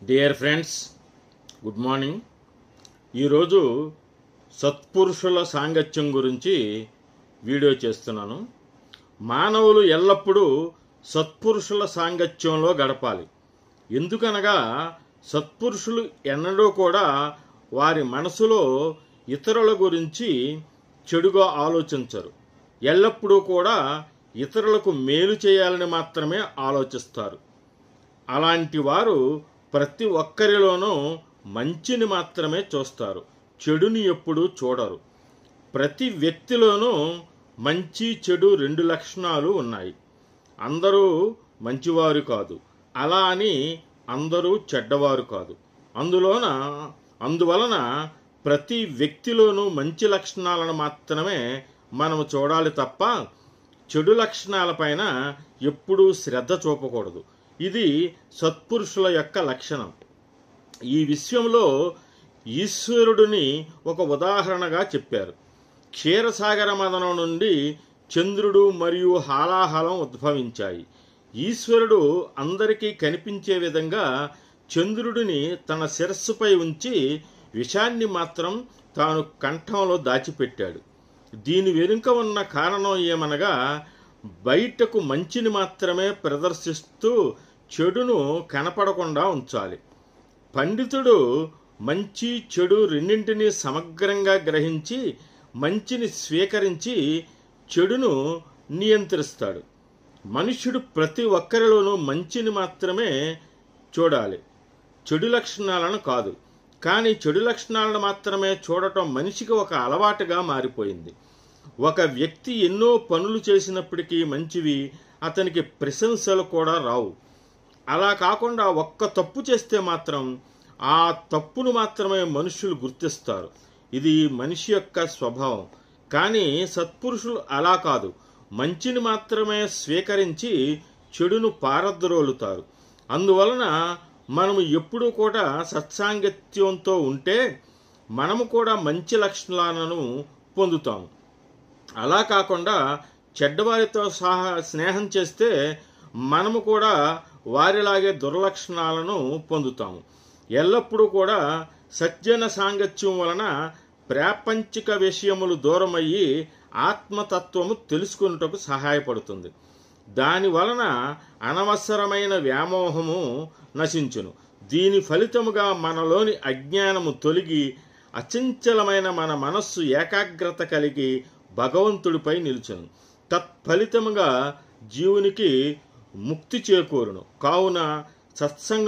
Dear friends, good morning. ఈరోజు సత్పురుషుల సాంగత్యం గురించి వీడియో చేస్తున్నాను. మానవులు ఎల్లప్పుడూ సత్పురుషుల సాంగత్యంలో గడపాలి. ఎందుకనగా సత్పురుషులు ఎన్నడూ కూడా వారి మనసులో ఇతరుల గురించి చెడుగా ఆలోచించరు. ఎల్లప్పుడూ కూడా ఇతరులకు మేలు చేయాలని మాత్రమే ఆలోచిస్తారు. అలాంటి వారు ప్రతి ఒక్కరిలోనూ మంచిని మాత్రమే చూస్తారు, చెడుని ఎప్పుడూ చూడరు. ప్రతి వ్యక్తిలోనూ మంచి చెడు రెండు లక్షణాలు ఉన్నాయి. అందరూ మంచివారు కాదు, అలా అని అందరూ చెడ్డవారు కాదు. అందువలన ప్రతి వ్యక్తిలోనూ మంచి లక్షణాలను మాత్రమే మనం చూడాలి తప్ప చెడు లక్షణాలపైన ఎప్పుడూ శ్రద్ధ చూపకూడదు. ఇది సత్పురుషుల యొక్క లక్షణం. ఈ విషయంలో ఈశ్వరుడిని ఒక ఉదాహరణగా చెప్పారు. క్షీరసాగర మదనం నుండి చంద్రుడు మరియు హాలాహలం ఉద్భవించాయి. ఈశ్వరుడు అందరికీ కనిపించే విధంగా చంద్రుడిని తన శిరస్సుపై ఉంచి విషాన్ని మాత్రం తాను కంఠంలో దాచిపెట్టాడు. దీని వెనుక ఉన్న కారణం ఏమనగా బయటకు మంచిని మాత్రమే ప్రదర్శిస్తూ చెడును కనపడకుండా ఉంచాలి. పండితుడు మంచి చెడు రెండింటినీ సమగ్రంగా గ్రహించి మంచిని స్వీకరించి చెడును నియంత్రిస్తాడు. మనుష్యుడు ప్రతి ఒక్కరిలోనూ మంచిని మాత్రమే చూడాలి, చెడు లక్షణాలను కాదు. కానీ చెడు లక్షణాలను మాత్రమే చూడటం మనిషికి ఒక అలవాటుగా మారిపోయింది. ఒక వ్యక్తి ఎన్నో పనులు చేసినప్పటికీ మంచివి, అతనికి ప్రశంసలు కూడా రావు. అలా కాకుండా ఒక్క తప్పు చేస్తే మాత్రం ఆ తప్పును మాత్రమే మనుషులు గుర్తిస్తారు. ఇది మనిషి యొక్క స్వభావం. కానీ సత్పురుషులు అలా కాదు, మంచిని మాత్రమే స్వీకరించి చెడును పారద్రోలుతారు. అందువలన మనము ఎప్పుడూ కూడా సత్సాంగత్యంతో ఉంటే మనము కూడా మంచి లక్షణాలను పొందుతాము. అలా కాకుండా చెడ్డవారితో స్నేహం చేస్తే మనము కూడా వారిలాగే దుర్లక్షణాలను పొందుతాము. ఎల్లప్పుడూ కూడా సజ్జన సాంగత్యం వలన ప్రాపంచిక విషయములు దూరమయ్యి ఆత్మతత్వము తెలుసుకున్నటకు సహాయపడుతుంది. దాని వలన అనవసరమైన వ్యామోహము నశించును. దీని ఫలితముగా మనలోని అజ్ఞానము తొలగి అచంచలమైన మన మనస్సు ఏకాగ్రత కలిగి భగవంతుడిపై నిలుచును. తత్ఫలితముగా జీవునికి ముక్తి చేకూరును. కావున సత్సంగం